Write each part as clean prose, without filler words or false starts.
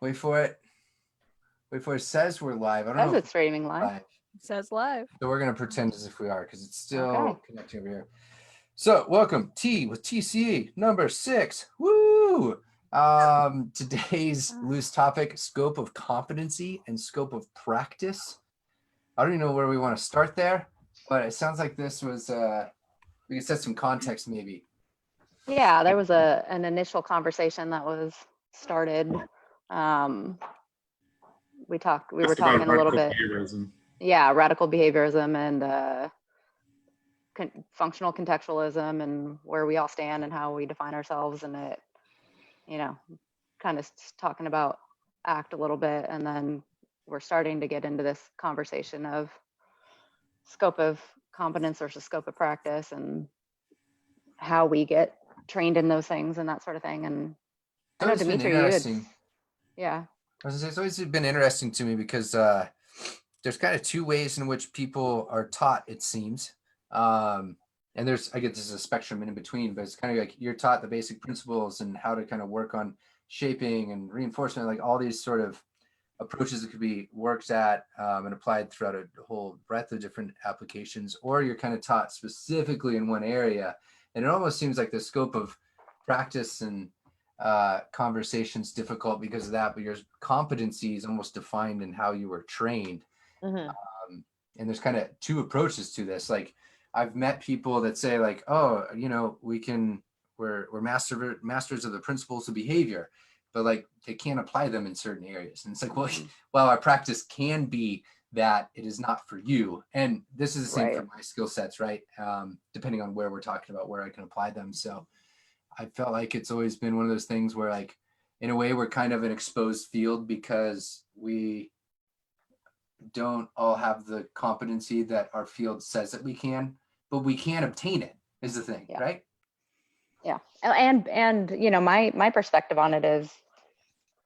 Wait for it. Wait for it. It says we're live. I don't know Says if it's streaming live. It says live. So we're going to pretend as if we are because it's still Okay. connecting over here. So welcome T with TCE number 6. Woo! Today's loose topic, scope of competency and scope of practice. I don't even know where we want to start there, but it sounds like this was, we can set some context maybe. Yeah, there was an initial conversation that was started. We were talking a little bit. Behaviorism. Yeah, radical behaviorism and functional contextualism and where we all stand and how we define ourselves, and it, kind of talking about ACT a little bit, and then we're starting to get into this conversation of scope of competence versus scope of practice and how we get trained in those things and that sort of thing. And I know, Dimitri, yeah. I was gonna say, it's always been interesting to me because there's kind of two ways in which people are taught, it seems. And I guess there's a spectrum in between, but it's kind of like you're taught the basic principles and how to kind of work on shaping and reinforcement, like all these sort of approaches that could be worked at and applied throughout a whole breadth of different applications, or you're kind of taught specifically in one area. And it almost seems like the scope of practice and conversation's difficult because of that, but your competency is almost defined in how you were trained. Mm-hmm. And there's kind of two approaches to this. Like I've met people that say like, oh, we're masters of the principles of behavior, but like they can't apply them in certain areas. And it's like, well, our practice can be that it is not for you. And this is the same for my skill sets, right? Depending on where we're talking about, where I can apply them. So I felt like it's always been one of those things where like, in a way, we're kind of an exposed field because we don't all have the competency that our field says that we can, but we can obtain it is the thing, right? Yeah. And my perspective on it is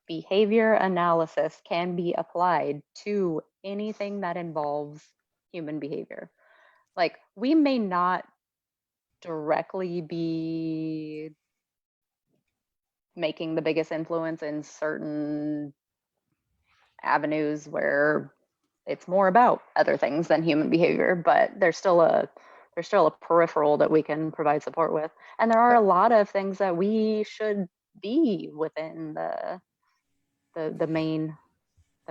behavior analysis can be applied to anything that involves human behavior. Like we may not directly be making the biggest influence in certain avenues where it's more about other things than human behavior, but there's still a peripheral that we can provide support with. And there are a lot of things that we should be within the main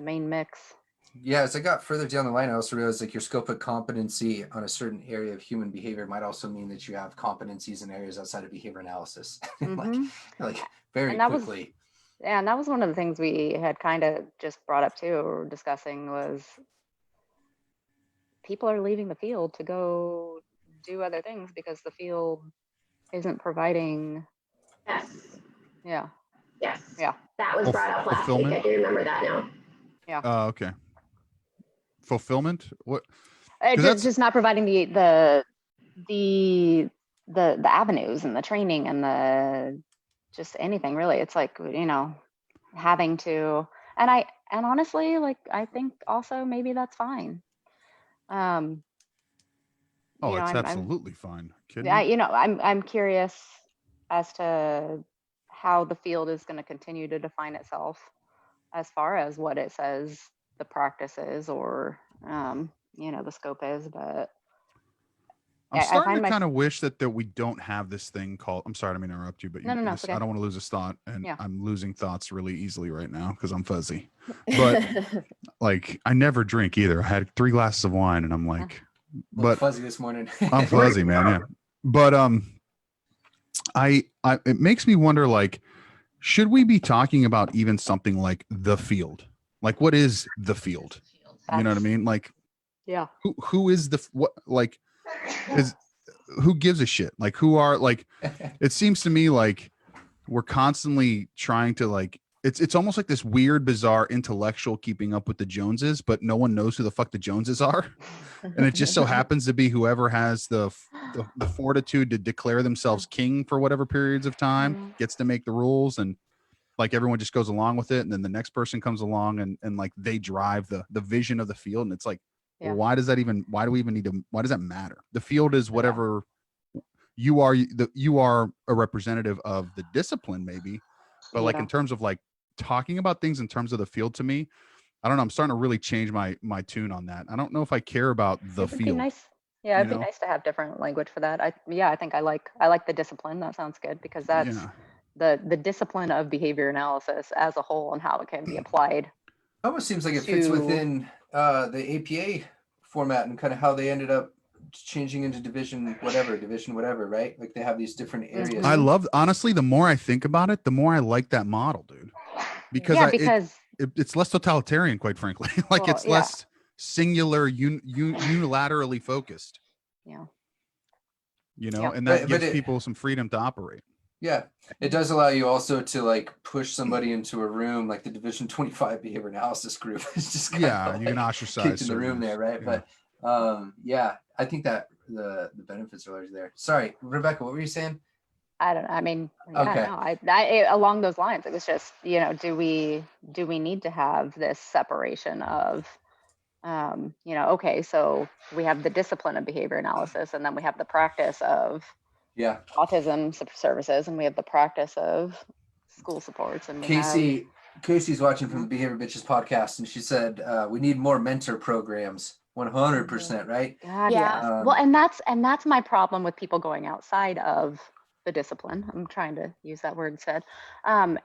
mix. Yeah, as I got further down the line, I also realized like your scope of competency on a certain area of human behavior might also mean that you have competencies in areas outside of behavior analysis. Mm-hmm. like very and quickly. And that was one of the things we had kind of just brought up too, or discussing, was people are leaving the field to go do other things because the field isn't providing. Yes. Yeah. Yes. Yeah. That was brought up last week. I do remember that now. Yeah. Okay. Fulfillment? What? Just not providing the avenues and the training and the just anything really. It's like, having to, and honestly, like, I think also maybe that's fine. It's absolutely fine. I'm curious as to how the field is going to continue to define itself as far as what it says the practice is, or the scope is. But I'm starting to kind of wish that we don't have this thing called, I'm sorry, I don't mean to interrupt you, but no, okay. I don't want to lose this thought, and I'm losing thoughts really easily right now because I'm fuzzy. But like, I never drink either. I had 3 glasses of wine and I'm like, but fuzzy this morning. I'm fuzzy, man. Yeah. But it makes me wonder, like, should we be talking about even something like the field? Like, what is the field? You know what I mean? Like, yeah. Who is who gives a shit? Like, who are, like, it seems to me like we're constantly trying to, like, it's almost like this weird, bizarre intellectual keeping up with the Joneses, but no one knows who the fuck the Joneses are. And it just so happens to be whoever has the fortitude to declare themselves king for whatever periods of time gets to make the rules, and like everyone just goes along with it. And then the next person comes along and like they drive the vision of the field. And it's like, why does that matter? The field is whatever you are. You are a representative of the discipline maybe, But like in terms of like talking about things in terms of the field, to me, I don't know. I'm starting to really change my tune on that. I don't know if I care about the It'd be field. nice. Yeah, it'd be nice to have different language for that. I think I like the discipline. That sounds good because that's the discipline of behavior analysis as a whole and how it can be applied. Almost seems like it fits within the APA format and kind of how they ended up changing into division whatever, right? Like they have these different areas. I love, honestly, the more I think about it, the more I like that model, dude. Because it's less totalitarian, quite frankly. Like it's less singular, unilaterally focused. Yeah. You know, and that gives people some freedom to operate. Yeah, it does allow you also to like push somebody into a room like the Division 25 behavior analysis group. It's just kind of you can ostracize in the room there, right? Yeah. But I think that the benefits are largely there. Sorry, Rebecca, what were you saying? I don't know. I mean, I along those lines, it was just, do we need to have this separation of, okay, so we have the discipline of behavior analysis, and then we have the practice of autism services, and we have the practice of school supports. And Casey's watching from the Behavior Bitches podcast, and she said we need more mentor programs. 100%, right? God, yeah. Well, and that's my problem with people going outside of the discipline. I'm trying to use that word instead.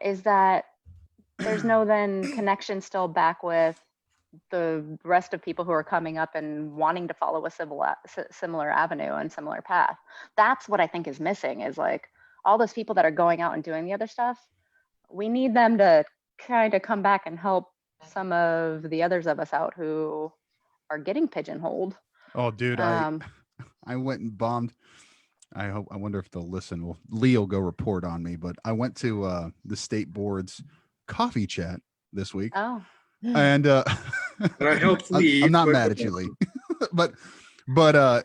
Is that there's no then connection still back with the rest of people who are coming up and wanting to follow a similar avenue and similar path. That's what I think is missing, is like all those people that are going out and doing the other stuff. We need them to kind of come back and help some of the others of us out who are getting pigeonholed. Oh, dude, I went and bombed. I wonder if they'll listen. Well, Leo go report on me, but I went to the state board's coffee chat this week. Oh. And I helped Lee. I'm not mad at you, Lee. but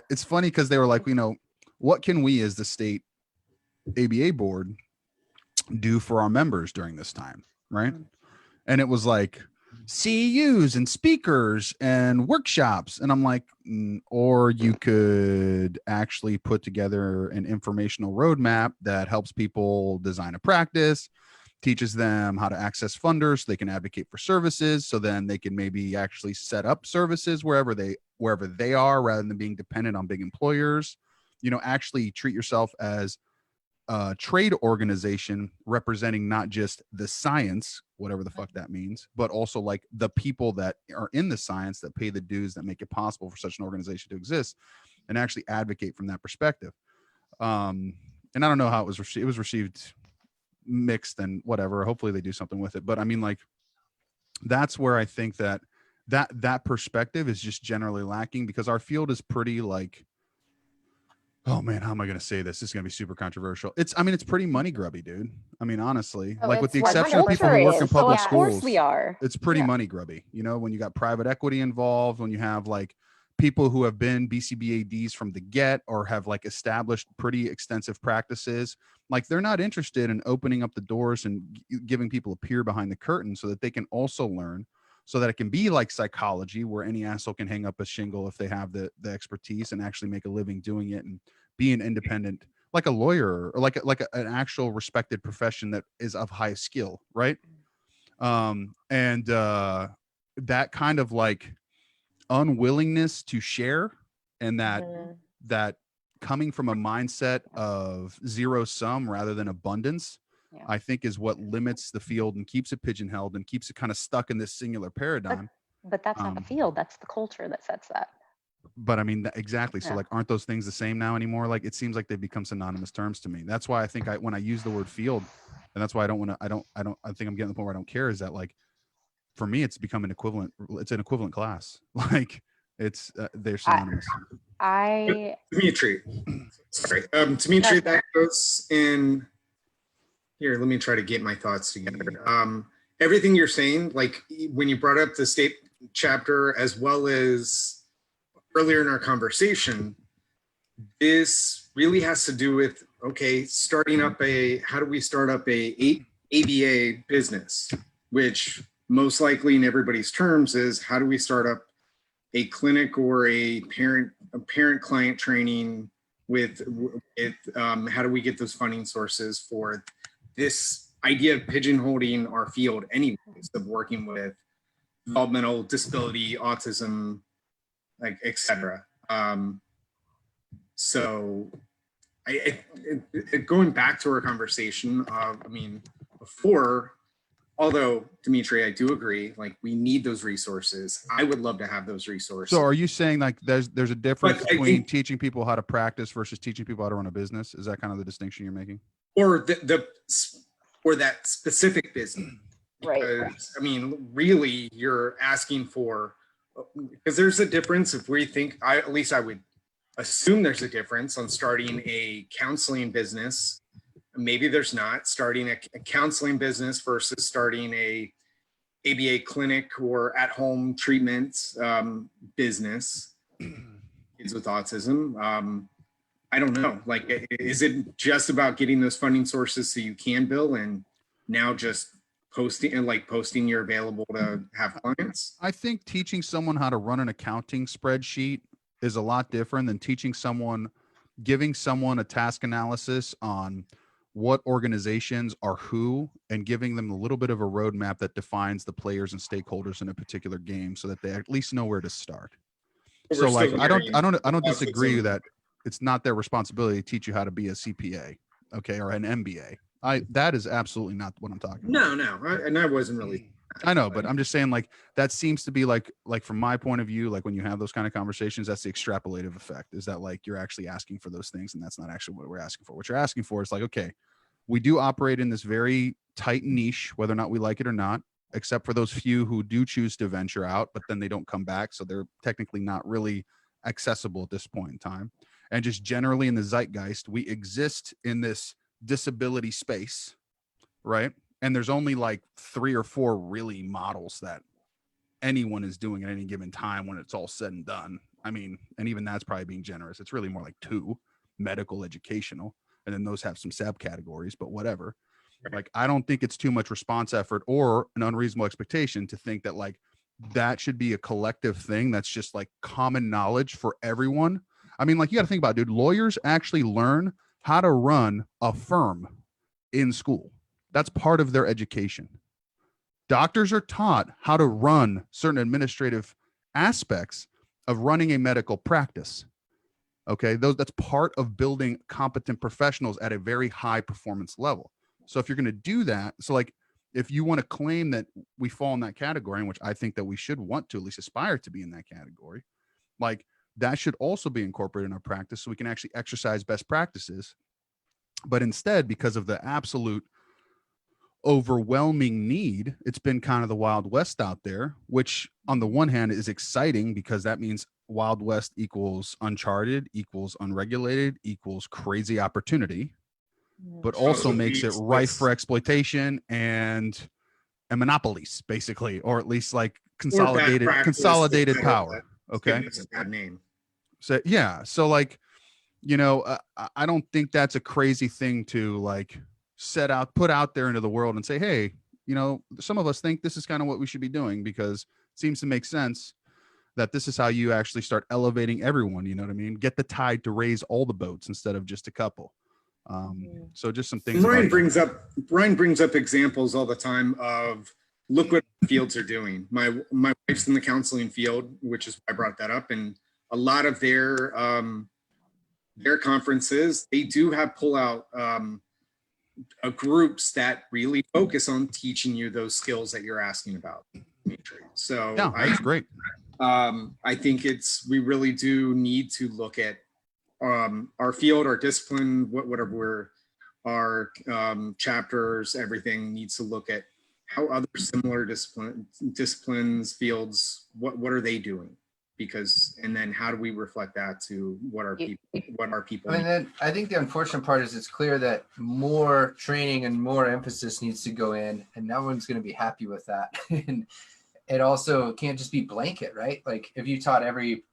it's funny because they were like, what can we as the state ABA board do for our members during this time, right? And it was like CEUs and speakers and workshops, and I'm like, or you could actually put together an informational roadmap that helps people design a practice, teaches them how to access funders so they can advocate for services, so then they can maybe actually set up services wherever they are, rather than being dependent on big employers. Actually treat yourself as a trade organization representing not just the science, whatever the fuck that means, but also like the people that are in the science that pay the dues that make it possible for such an organization to exist, and actually advocate from that perspective. And I don't know how it was received. It was received mixed and whatever. Hopefully they do something with it. But I mean, like, that's where I think that perspective is just generally lacking, because our field is pretty like, oh man, how am I going to say this? This is going to be super controversial. It's pretty money grubby, dude. I mean, honestly, like with the exception of people who work in public schools, of course we are. It's pretty money grubby. When you got private equity involved, when you have like people who have been BCBADs from the get, or have like established pretty extensive practices, like they're not interested in opening up the doors and giving people a peer behind the curtain so that they can also learn, so that it can be like psychology, where any asshole can hang up a shingle if they have the expertise and actually make a living doing it and be an independent, like a lawyer, or like an actual respected profession that is of high skill, right? And that kind of like unwillingness to share, and that coming from a mindset of zero sum rather than abundance, I think is what limits the field and keeps it pigeonholed and keeps it kind of stuck in this singular paradigm. But that's not the field. That's the culture that sets that. But I mean, exactly. So like, aren't those things the same now anymore? Like, it seems like they've become synonymous terms to me. That's why I think when I use the word field, and that's why I think I'm getting to the point where I don't care, is that like, for me, it's become an equivalent class. Like they're synonymous. Dimitri, sorry. Dimitri, that goes in here. Let me try to get my thoughts together. Everything you're saying, like when you brought up the state chapter, as well as earlier in our conversation, this really has to do with, how do we start up a ABA business, which most likely in everybody's terms is, how do we start up a clinic or a parent-client training with how do we get those funding sources for this idea of pigeonholing our field anyways, of working with developmental disability, autism, like etc. So going back to our conversation of, I mean, before, although Dimitri, I do agree, like we need those resources. I would love to have those resources. So are you saying like there's a difference But between teaching people how to practice versus teaching people how to run a business? Is that kind of the distinction you're making? Or or that specific business? Right. Because I mean, really, you're asking for, because there's a difference. If we think, at least I would assume there's a difference on starting a counseling business. Maybe there's not. Starting a counseling business versus starting a ABA clinic or at-home treatment business. Kids with autism. I don't know. Like, is it just about getting those funding sources so you can bill, and now just posting you're available to have clients? I think teaching someone how to run an accounting spreadsheet is a lot different than giving someone a task analysis on what organizations are who, and giving them a little bit of a roadmap that defines the players and stakeholders in a particular game so that they at least know where to start. So like, I don't disagree that it's not their responsibility to teach you how to be a CPA, okay, or an MBA. That is absolutely not what I'm talking about. No, and I wasn't really. I know, but I'm just saying, like, that seems to be like from my point of view, like when you have those kind of conversations, that's the extrapolative effect, is that like you're actually asking for those things, and that's not actually what we're asking for. What you're asking for is like, okay, we do operate in this very tight niche, whether or not we like it or not, except for those few who do choose to venture out, but then they don't come back. So they're technically not really accessible at this point in time. And just generally in the zeitgeist, we exist in this disability space, right? And there's only like 3 or 4 really models that anyone is doing at any given time when it's all said and done. I mean, and even that's probably being generous. It's really more like 2: medical, educational, and then those have some subcategories, but whatever. Like, I don't think it's too much response effort or an unreasonable expectation to think that like that should be a collective thing that's just like common knowledge for everyone. I mean, like, you got to think about it, dude. Lawyers actually learn how to run a firm in school. That's part of their education. Doctors are taught how to run certain administrative aspects of running a medical practice. Okay, that's part of building competent professionals at a very high performance level. So if you're going to do that, so like if you want to claim that we fall in that category, in which I think that we should want to at least aspire to be in that category, like that should also be incorporated in our practice so we can actually exercise best practices. But instead, because of the absolute overwhelming need, it's been kind of the Wild West out there, which on the one hand is exciting because that means Wild West equals uncharted, equals unregulated, equals crazy opportunity, but also makes it rife for exploitation and monopolies, basically, or at least like consolidated power. Okay. It's a bad name. So yeah. So like, you know, I don't think that's a crazy thing to like put out there into the world and say, hey, you know, some of us think this is kind of what we should be doing because it seems to make sense that this is how you actually start elevating everyone. You know what I mean? Get the tide to raise all the boats instead of just a couple. So just some things. Ryan brings up examples all the time of look what fields are doing. My wife's in the counseling field, which is why I brought that up, and a lot of their conferences, they do have pull out groups that really focus on teaching you those skills that you're asking about, Dimitri. So yeah, that's great. I think we really do need to look at our field, our discipline, whatever our chapters, everything needs to look at how other similar disciplines, fields, what are they doing? Because, and then how do we reflect that to what our people And then I think the unfortunate part is it's clear that more training and more emphasis needs to go in, and no one's going to be happy with that. And it also can't just be blanket, right? Like if you taught every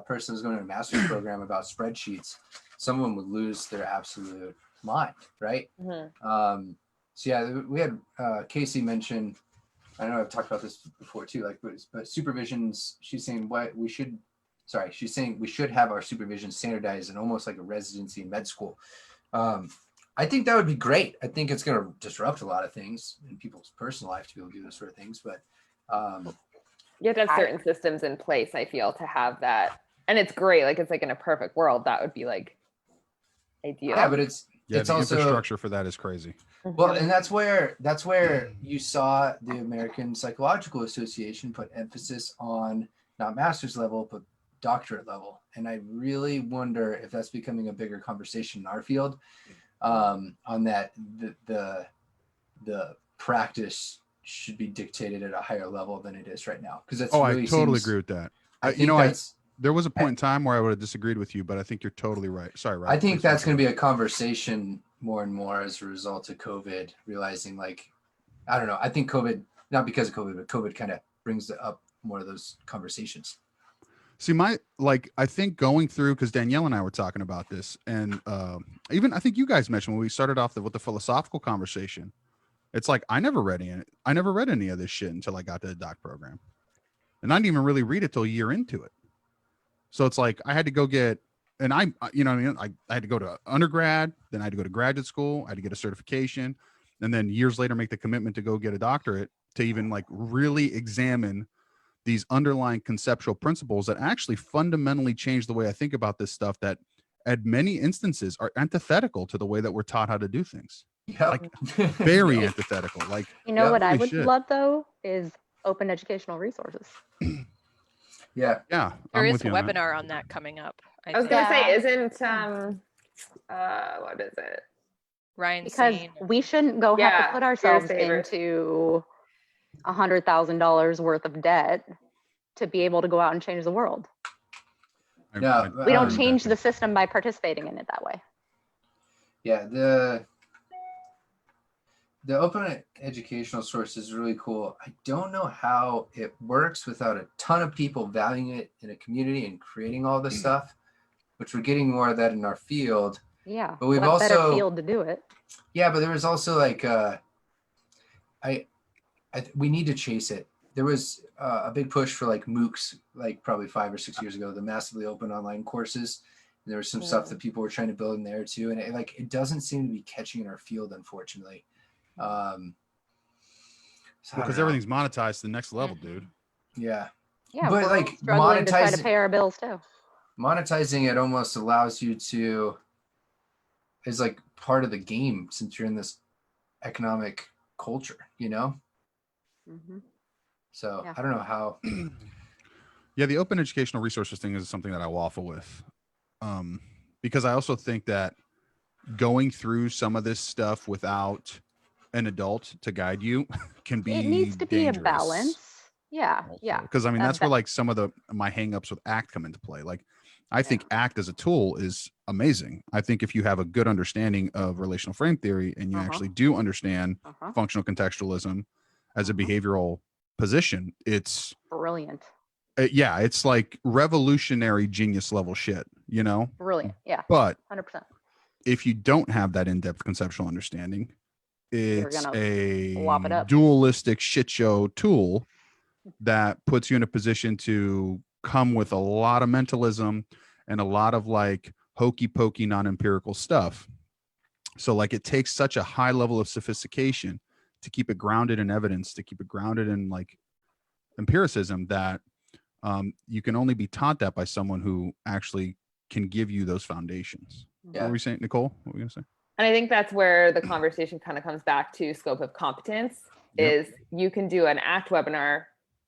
person who's going to a master's program about spreadsheets, someone would lose their absolute mind, right? Mm-hmm. So yeah, we had Casey mention, I know I've talked about this before too, like, but supervisions, she's saying we should have our supervision standardized and almost like a residency in med school. I think that would be great. I think it's going to disrupt a lot of things in people's personal life to be able to do those sort of things. But you have to have certain systems in place, I feel, to have that. And it's great. Like, it's like in a perfect world, that would be like ideal. yeah, but it's the also infrastructure for that is crazy. well, and that's where you saw the American Psychological Association put emphasis on not master's level, but doctorate level. And I really wonder if that's becoming a bigger conversation in our field, on that the practice should be dictated at a higher level than it is right now. Because that's I totally agree with that. There was a point in time where I would have disagreed with you, but I think you're totally right. Sorry, Ryan. I think that's going to be a conversation more and more as a result of COVID, realizing like, I don't know. I think COVID, not because of COVID, but COVID kind of brings up more of those conversations. See, I think going through, because Danielle and I were talking about this, and even I think you guys mentioned when we started off with the philosophical conversation, it's like I never read any of this shit until I got to the doc program, and I didn't even really read it till a year into it. So it's like I had to go get, and I had to go to undergrad, then I had to go to graduate school, I had to get a certification, and then years later make the commitment to go get a doctorate to even like really examine these underlying conceptual principles that actually fundamentally change the way I think about this stuff, that at many instances are antithetical to the way that we're taught how to do things. Yep. Like very antithetical. Like, what I would shit. love though is open educational resources. Yeah. There is a webinar on that coming up. I was going to say, isn't, what is it? Ryan Because Sane. we shouldn't go have to put ourselves into $100,000 worth of debt to be able to go out and change the world. No, We don't change the system by participating in it that way. Yeah, the open educational source is really cool. I don't know how it works without a ton of people valuing it in a community and creating all this stuff, which we're getting more of that in our field. Yeah, but we've what also better field to do it. Yeah, but there was also like we need to chase it. There was a big push for like MOOCs, like probably 5 or 6 years ago, the massively open online courses. And there was some stuff that people were trying to build in there too, and it doesn't seem to be catching in our field, unfortunately. Because everything's monetized to the next level, dude. Yeah, but like struggling to try to pay our bills too. Monetizing it almost allows you to, is like part of the game since you're in this economic culture, So I don't know how. Yeah, the open educational resources thing is something that I waffle with, because I also think that going through some of this stuff without an adult to guide you can be, it needs to dangerous. be a balance. Yeah. Because I mean, that's where like some of my hangups with ACT come into play. Like, I think ACT as a tool is amazing. I think if you have a good understanding of relational frame theory and you actually do understand functional contextualism as a behavioral position, it's brilliant. It's like revolutionary genius level shit, Brilliant. Yeah. But 100%. if you don't have that in-depth conceptual understanding, it's a dualistic shit show tool that puts you in a position to come with a lot of mentalism and a lot of like hokey pokey non-empirical stuff. So like it takes such a high level of sophistication to keep it grounded in evidence, to keep it grounded in like empiricism, that you can only be taught that by someone who actually can give you those foundations. What were we saying, Nicole? What were we gonna say? And I think that's where the conversation kind of comes back to scope of competence. Is you can do an ACT webinar,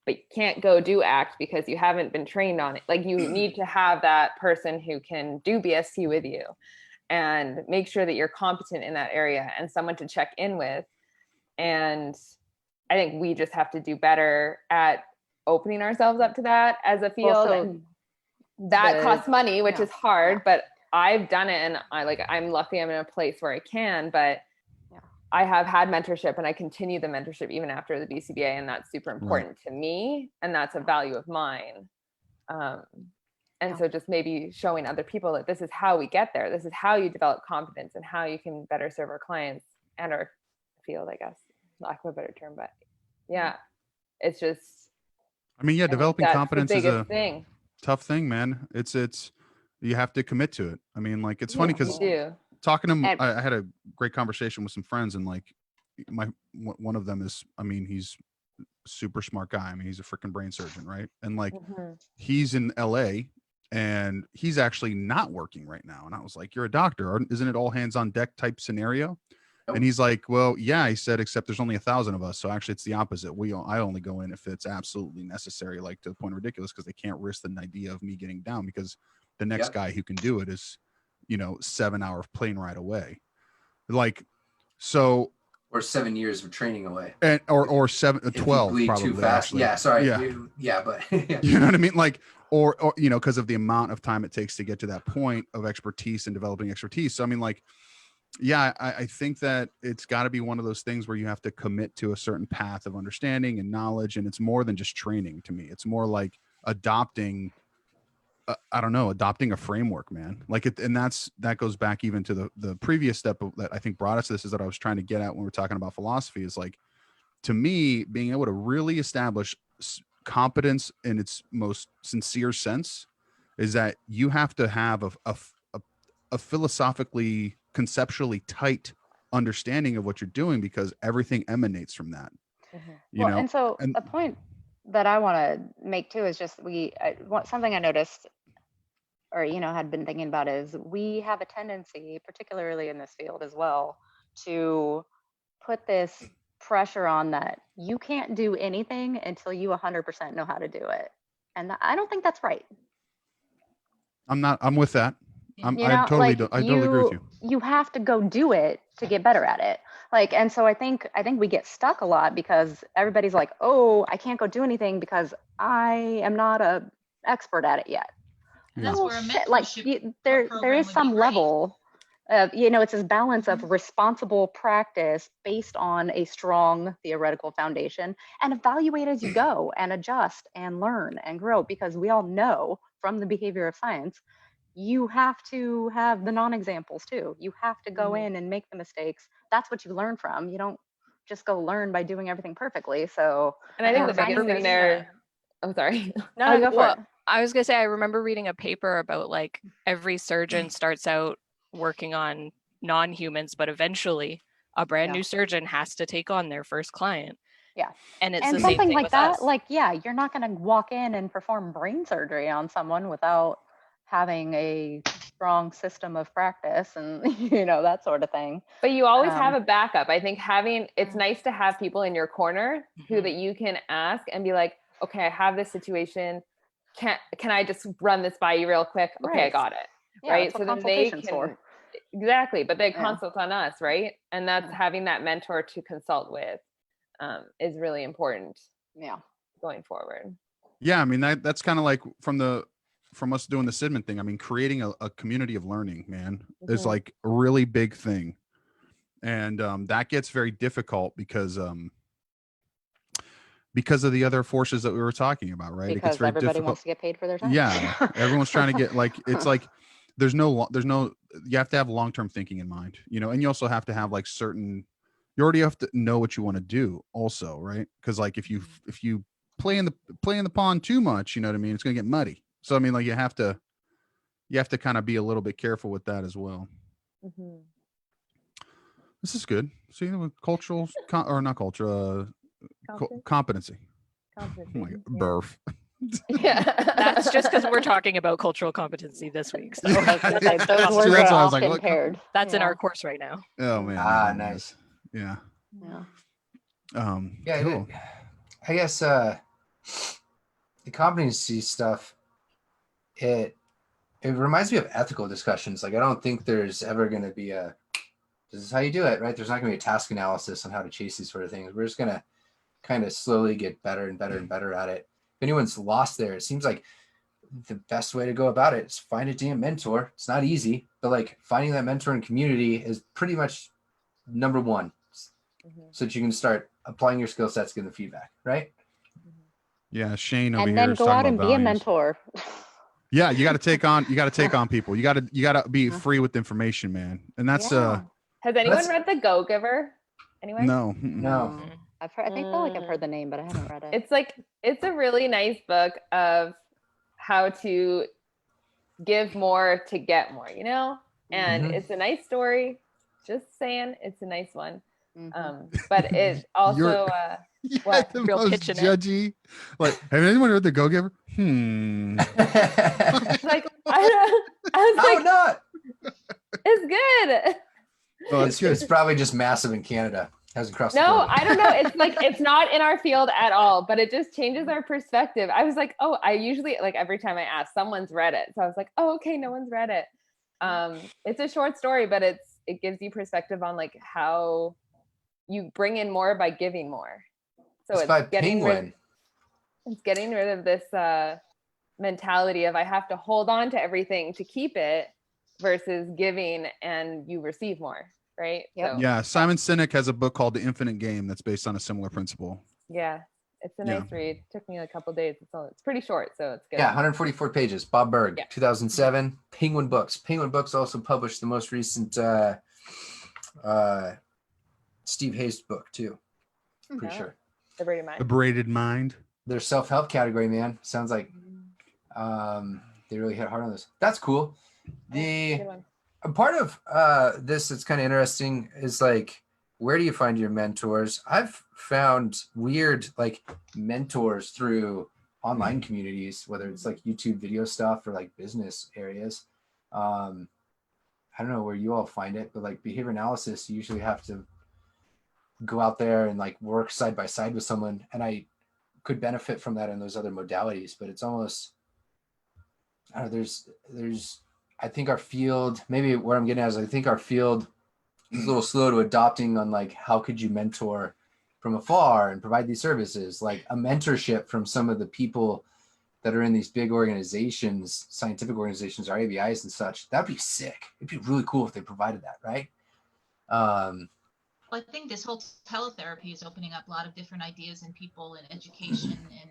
but you can't go do ACT because you haven't been trained on it. Like you need to have that person who can do BST with you and make sure that you're competent in that area and someone to check in with. And I think we just have to do better at opening ourselves up to that as a field. And that costs money, which is hard, but I've done it, and I'm lucky I'm in a place where I can, but I have had mentorship and I continue the mentorship even after the BCBA, and that's super important to me, and that's a value of mine. So just maybe showing other people that this is how we get there. This is how you develop competence and how you can better serve our clients and our field, I guess, lack of a better term, but it's just, I mean, developing competence is a thing. Tough thing, man. It's you have to commit to it. I mean, like, it's funny because talking to And- I had a great conversation with some friends, and like one of them is, I mean, he's a super smart guy. I mean, he's a freaking brain surgeon, right? And like he's in LA and he's actually not working right now. And I was like, you're a doctor, isn't it all hands on deck type scenario? Nope. And he's like, well, yeah, he said, except there's only 1,000 of us. So actually it's the opposite. I only go in if it's absolutely necessary, like to the point of ridiculous, because they can't risk the idea of me getting down, because the next guy who can do it is, 7-hour plane ride away. Like, so. Or 7 years of training away. And, or 7, if 12 you bleed probably. too fast. Actually. Yeah. Sorry. Yeah. But you know what I mean? Like, or because of the amount of time it takes to get to that point of expertise and developing expertise. So, I mean, like, yeah, I think that it's got to be one of those things where you have to commit to a certain path of understanding and knowledge. And it's more than just training to me. It's more like adopting a framework, man. Like and that goes back even to the previous step that I think brought us to this, is that I was trying to get at when we're talking about philosophy, is like, to me, being able to really establish competence in its most sincere sense is that you have to have a philosophically, conceptually tight understanding of what you're doing, because everything emanates from that. And so a point that I want to make too is just something I noticed, or had been thinking about, is we have a tendency, particularly in this field as well, to put this pressure on that you can't do anything until you 100% know how to do it, and I don't think that's right. I'm with that. I totally agree with you. You have to go do it to get better at it. Like, and so I think we get stuck a lot because everybody's like, oh, I can't go do anything because I am not a expert at it yet. And that's where a mentorship like there is some level of, it's this balance of responsible practice based on a strong theoretical foundation, and evaluate as you go and adjust and learn and grow, because we all know from the behavior of science, you have to have the non-examples too. You have to go in and make the mistakes. That's what you learn from. You don't just go learn by doing everything perfectly. So, and I think the biggest thing there, I'm sorry. No, go for it. I was gonna say, I remember reading a paper about like every surgeon starts out working on non-humans, but eventually a brand new surgeon has to take on their first client. Yeah. And it's and the something same thing like with that. us. Like, yeah, you're not going to walk in and perform brain surgery on someone without having a strong system of practice and, that sort of thing. But you always have a backup. I think it's nice to have people in your corner who that you can ask and be like, okay, I have this situation. Can I just run this by you real quick? Okay, Right. I got it. Yeah, right. that's So what then they consultation's can for. exactly, but they consult on us, right? And that's having that mentor to consult with is really important. Yeah. Going forward. Yeah, I mean that's kind of like from us doing the Sidman thing. I mean, creating a community of learning, man, is like a really big thing, and that gets very difficult because of the other forces that we were talking about, right? Because it gets very everybody difficult. wants to get paid for their time. Yeah, everyone's trying to get it's like there's no you have to have long-term thinking in mind, and you also have to have like you already have to know what you want to do also, right? Because like if you play in the pond too much, you know what I mean, it's gonna get muddy. So I mean, like you have to kind of be a little bit careful with that as well. This is good. See, cultural or not culture, competency. Oh my God, burf. Yeah, that's just because we're talking about cultural competency this week. So those words are often paired. That's in our course right now. Oh man. Nice. Yeah. Yeah. Cool. I guess the competency stuff, it reminds me of ethical discussions. Like I don't think there's ever going to be this is how you do it, right? There's not going to be a task analysis on how to chase these sort of things. We're just going to kind of slowly get better and better and better at it. If anyone's lost there, it seems like the best way to go about it is find a damn mentor. It's not easy, but like finding that mentor in community is pretty much number one, so that you can start applying your skill sets, getting the feedback, right? Yeah, Shane over and here then is go talking out and about be a values. mentor. Yeah, you got to take on people. You got to be free with information, man. And that's Has anyone read The Go-Giver? Anyone? No. I feel like I've heard the name, but I haven't read it. It's a really nice book of how to give more to get more, And Mhm. it's a nice story. Just saying, it's a nice one. Mhm. But it also Yeah, what? the Real most pitching it. judgy. Like, have anyone read The Go-Giver? Like I was How like, not? it's good. Oh, that's good. It's probably just massive in Canada. Hasn't crossed the No, border. I don't know. It's like it's not in our field at all, but it just changes our perspective. I was like, oh, I usually like every time I ask, someone's read it. So I was like, oh, okay, no one's read it. It's a short story, but it gives you perspective on like how you bring in more by giving more. So It's by getting Penguin. it's getting rid of this mentality of I have to hold on to everything to keep it versus giving and you receive more, right? Yep. So Yeah, Simon Sinek has a book called The Infinite Game that's based on a similar principle. yeah, it's a Yeah. nice read. Took me a couple days. It's pretty short, so it's good. Yeah, 144 pages. Bob Berg, Yeah. 2007. Penguin Books. Penguin Books also published the most recent Steve Hayes book too. Pretty Oh. sure. The Braided Mind. The Braided Mind. Their self-help category, man. Sounds like they really hit hard on this. That's cool. The Good one. a part of this that's kind of interesting is like, where do you find your mentors? I've found weird like mentors through online communities, whether it's like YouTube video stuff or like business areas. I don't know where you all find it, but like behavior analysis, you usually have to go out there and like work side by side with someone. And I could benefit from that in those other modalities, but it's almost, I don't know, there's, I think our field, maybe where I'm getting at is I think our field is a little slow to adopting on like, how could you mentor from afar and provide these services, like a mentorship from some of the people that are in these big organizations, scientific organizations, or ABIs and such. That'd be sick. It'd be really cool if they provided that, right? Well, I think this whole teletherapy is opening up a lot of different ideas in people in education in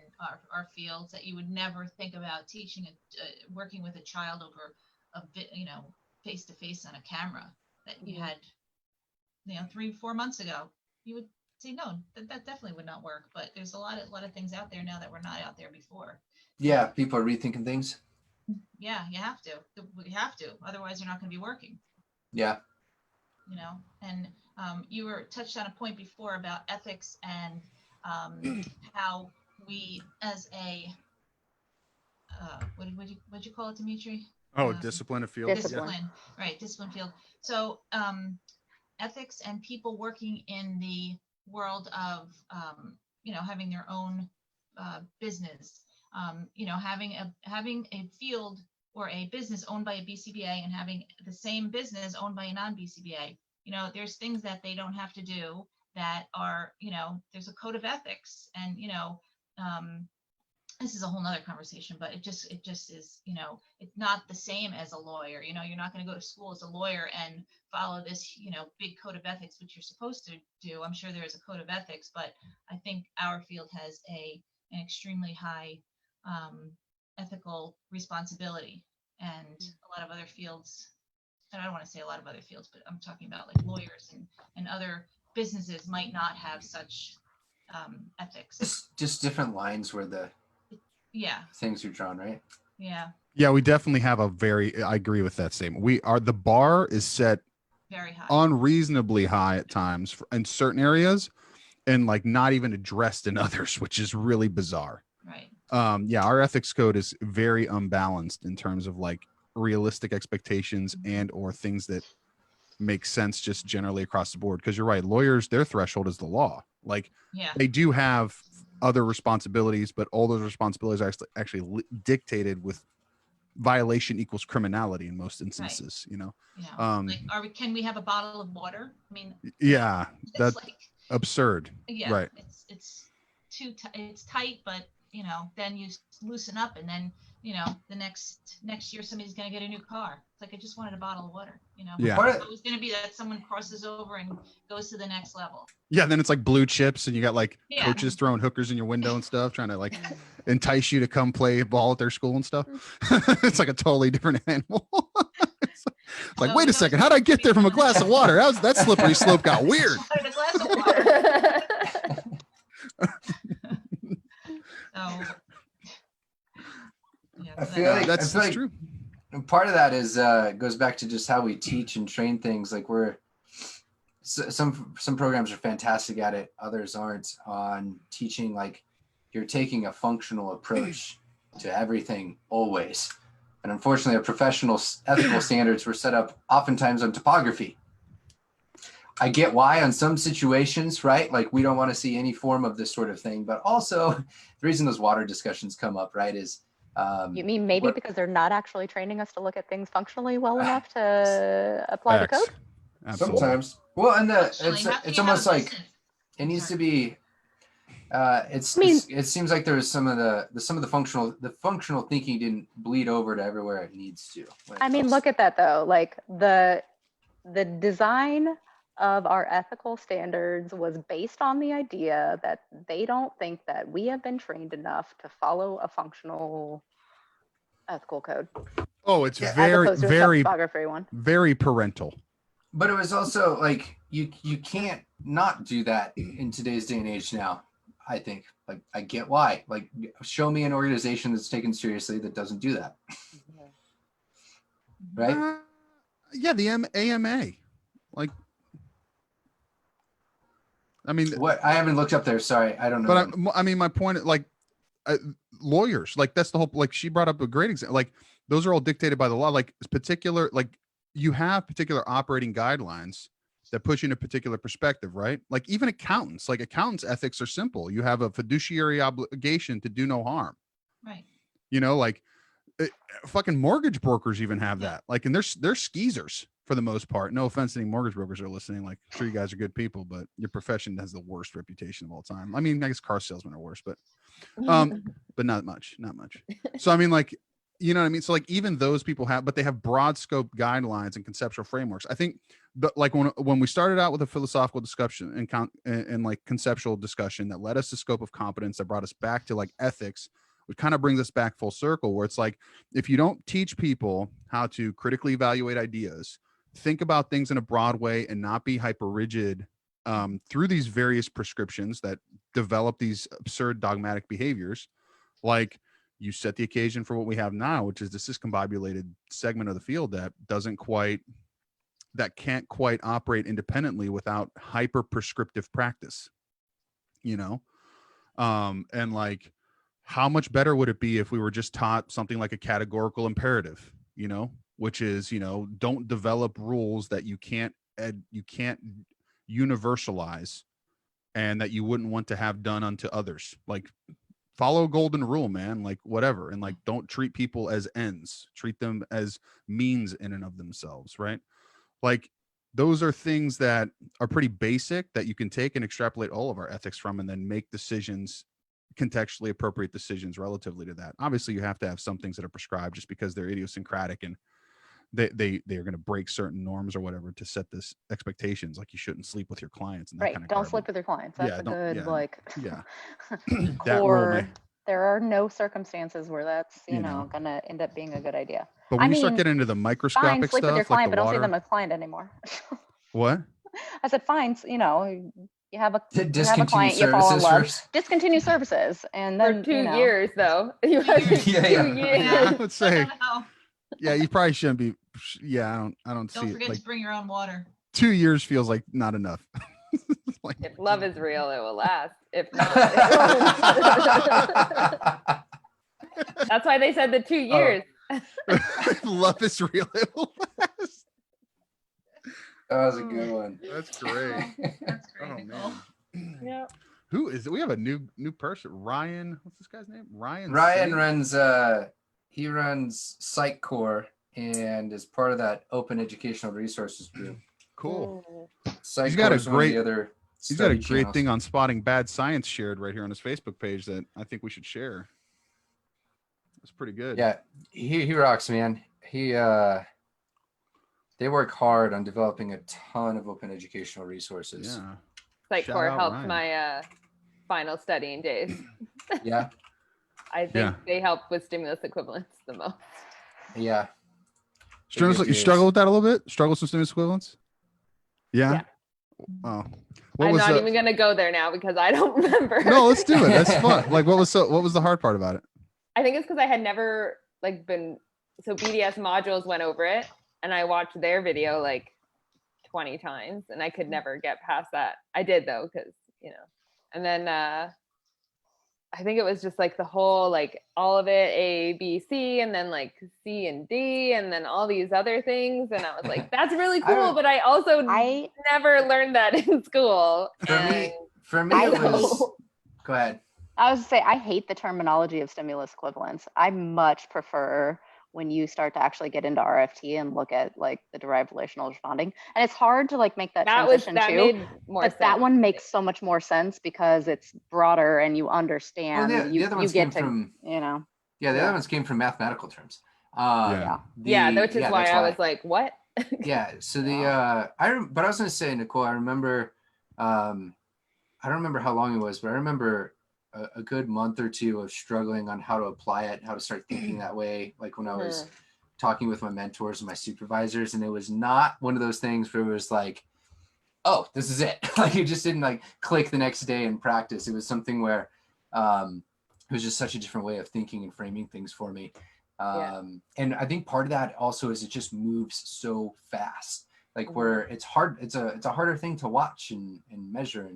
our fields that you would never think about teaching, working with a child over a bit, face to face on a camera that you had, 3-4 months ago. You would say, no, that definitely would not work. But there's a lot of things out there now that were not out there before. Yeah, people are rethinking things. Yeah, you have to. You have to. Otherwise, you're not going to be working. Yeah. And you were touched on a point before about ethics and how we, as a what'd you call it, Dimitri? Oh, discipline of field. Discipline, right? Discipline field. So ethics and people working in the world of having their own business. Having a field or a business owned by a BCBA and having the same business owned by a non-BCBA. There's things that they don't have to do that are, there's a code of ethics, and this is a whole nother conversation, but it just is, it's not the same as a lawyer. You're not going to go to school as a lawyer and follow this, big code of ethics, which you're supposed to do. I'm sure there is a code of ethics, but I think our field has an extremely high ethical responsibility, and a lot of other fields, and I don't want to say a lot of other fields, but I'm talking about like lawyers and other businesses might not have such ethics. Just different lines where the things are drawn, right? Yeah, we definitely have I agree with that statement. The bar is set very high, unreasonably high at times in certain areas, and like not even addressed in others, which is really bizarre. Right. Our ethics code is very unbalanced in terms of like realistic expectations and or things that make sense just generally across the board. Because you're right, lawyers, their threshold is the law. Like they do have other responsibilities, but all those responsibilities are actually dictated with violation equals criminality in most instances. Like, can we have a bottle of water? I mean, that's like absurd. Right. It's it's tight, but then you loosen up, and then the next year somebody's going to get a new car. It's like, I just wanted a bottle of water. Yeah. It's going to be that someone crosses over and goes to the next level. Yeah, then it's like blue chips, and you got like coaches throwing hookers in your window and stuff, trying to like entice you to come play ball at their school and stuff. It's like a totally different animal. It's like, wait a second, how'd I get there from a glass of water? How's that slippery slope got weird? A glass of water. I feel like that's like true. And part of that is goes back to just how we teach and train things. Like some programs are fantastic at it, others aren't, on teaching. Like you're taking a functional approach to everything always. And unfortunately, our professional ethical standards were set up oftentimes on topography. I get why on some situations, right? Like we don't want to see any form of this sort of thing, but also the reason those water discussions come up, right, is you mean maybe because they're not actually training us to look at things functionally well enough to apply the code? Absolutely. Sometimes. Well, and Actually, how can it's you have almost a like business? it needs Sorry. to be. It seems like there's some of the functional thinking didn't bleed over to everywhere it needs to. I mean, look at that though. Like the design of our ethical standards was based on the idea that they don't think that we have been trained enough to follow a functional ethical code. Oh, it's Yeah, As very, opposed to a very, topography one. very parental. But it was also like you can't not do that in today's day and age now. I think, like, I get why. Like, show me an organization that's taken seriously that doesn't do that. Right? Yeah, the AMA. Like, I mean, What? I haven't looked up there. Sorry, I don't know. but them. I mean, my point, like, lawyers, like that's the whole. Like, she brought up a great example. Like, those are all dictated by the law. Like, particular, like, you have particular operating guidelines that push you in a particular perspective, right? Like even accountants, like accountants' ethics are simple. You have a fiduciary obligation to do no harm. Right. You know, like fucking mortgage brokers even have that. Like, and they're skeezers for the most part. No offense to any mortgage brokers are listening. Like, I'm sure you guys are good people, but your profession has the worst reputation of all time. I mean, I guess car salesmen are worse, but not much. So I mean, like, you know what I mean? So like even those people have, but they have broad scope guidelines and conceptual frameworks. I think like when we started out with a philosophical discussion and like conceptual discussion that led us to scope of competence, that brought us back to like ethics, which kind of brings us back full circle, where it's like, if you don't teach people how to critically evaluate ideas, think about things in a broad way and not be hyper rigid through these various prescriptions that develop these absurd dogmatic behaviors, like, you set the occasion for what we have now, which is this discombobulated segment of the field that can't quite operate independently without hyper prescriptive practice, you know? And like, how much better would it be if we were just taught something like a categorical imperative, you know, which is, you know, don't develop rules that you can't universalize and that you wouldn't want to have done unto others. Like, follow golden rule, man, like whatever. And like, don't treat people as ends, treat them as means in and of themselves. Right. Like, those are things that are pretty basic that you can take and extrapolate all of our ethics from, and then make decisions, contextually appropriate decisions relatively to that. Obviously you have to have some things that are prescribed just because they're idiosyncratic and they are going to break certain norms or whatever to set this expectations. Like, you shouldn't sleep with your clients and that Right. kind of Don't garbage. sleep with your clients. That's a good, like, That rule core. There are no circumstances where that's, you know, gonna end up being a good idea. But when I you start mean, getting into the fine, microscopic sleep with stuff, your like client, the but don't see water, them as a client anymore. what? I said, fine, you know, you have a Discontinue client, you fall in services love, first. Discontinue services, and then For 2 you know, years though. You Yeah, had 2 yeah. years. Yeah, I would say, No, yeah, you probably shouldn't be. Yeah, I don't see don't it. forget Like, to bring your own water. 2 years feels like not enough. Like, If love is real, it will last. If not, it won't. That's why they said the 2 years. love is real. It will last. That was a good one. That's great. That's great, Oh, Nicole. man. Yeah. Who is it? We have a new person. Ryan. What's this guy's name? Ryan Ryan C? runs Sitecore and is part of that open educational resources group. Cool. Sitecore He's got a is one of great- the other He's got a study great channels. thing on spotting bad science shared right here on his Facebook page that I think we should share. That's pretty good. Yeah, he rocks, man. They work hard on developing a ton of open educational resources. Yeah. Site Shout core out helped Ryan. my final studying days. Yeah, I think they help with stimulus equivalence the most. yeah. You struggle with that a little bit? Struggle with some stimulus equivalence? Yeah. Oh. What I'm was not the- even gonna go there now because I don't remember. No, let's do it. That's fun. Like, what was the hard part about it? I think it's because I had never like been so BDS modules went over it, and I watched their video like 20 times, and I could never get past that. I did though, because and then I think it was just like the whole, like all of it, A, B, C, and then like C and D, and then all these other things. And I was like, that's really cool. But I also never learned that in school. For me, it was, go ahead. I was to say, I hate the terminology of stimulus equivalence. I much prefer when you start to actually get into RFT and look at like the derived relational responding. And it's hard to like make that transition too. Made more but sense. That one makes so much more sense because it's broader and you understand. Well, the other ones get came from, the other ones came from mathematical terms. Which is why I was like, what? Yeah. So but I was going to say, Nicole, I remember, I don't remember how long it was, but I remember a good month or two of struggling on how to apply it, how to start thinking that way. Like when I was talking with my mentors and my supervisors, and it was not one of those things where it was like, oh, this is it. Like it just didn't like click the next day in practice. It was something where it was just such a different way of thinking and framing things for me. And I think part of that also is it just moves so fast, like where it's hard. It's a harder thing to watch and measure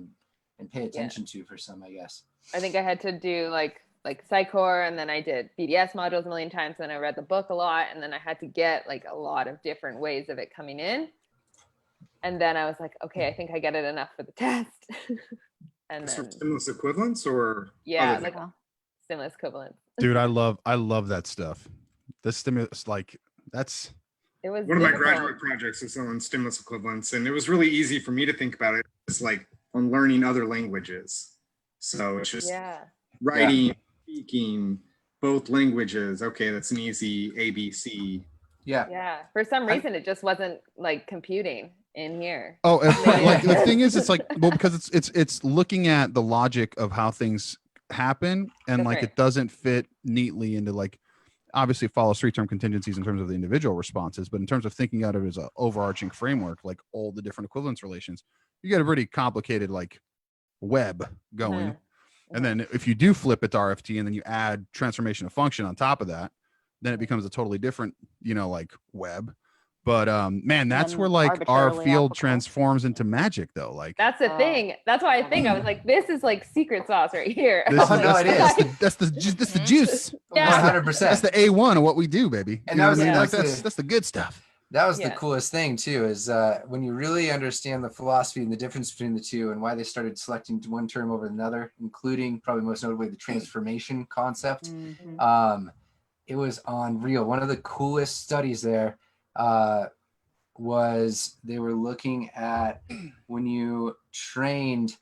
and pay attention to for some, I guess. I think I had to do like Psychor, and then I did BDS modules a million times, and then I read the book a lot, and then I had to get like a lot of different ways of it coming in. And then I was like, okay, I think I get it enough for the test. And then stimulus equivalence or like stimulus equivalence. Dude, I love that stuff. The stimulus, like it was one of my graduate projects is on stimulus equivalence, and it was really easy for me to think about it. It's like on learning other languages. So it's just writing, speaking both languages. Okay, that's an easy ABC. Yeah. For some reason, it just wasn't like computing in here. Oh, like the thing is, it's like, well, because it's looking at the logic of how things happen, and like it doesn't fit neatly into like, obviously it follows 3-term contingencies in terms of the individual responses, but in terms of thinking out of it as an overarching framework, like all the different equivalence relations, you get a pretty complicated like web going. And then if you do flip it to RFT and then you add transformation of function on top of that, then it becomes a totally different, like web. But man, that's where like our field transforms into magic though. Like that's the thing. That's why I was like, this is like secret sauce right here. It is. That's the juice. 100%. That's the A1 of what we do, baby. And that's the good stuff. That was the coolest thing too, is when you really understand the philosophy and the difference between the two and why they started selecting one term over another, including probably most notably the transformation concept. It was unreal. One of the coolest studies there was they were looking at when you trained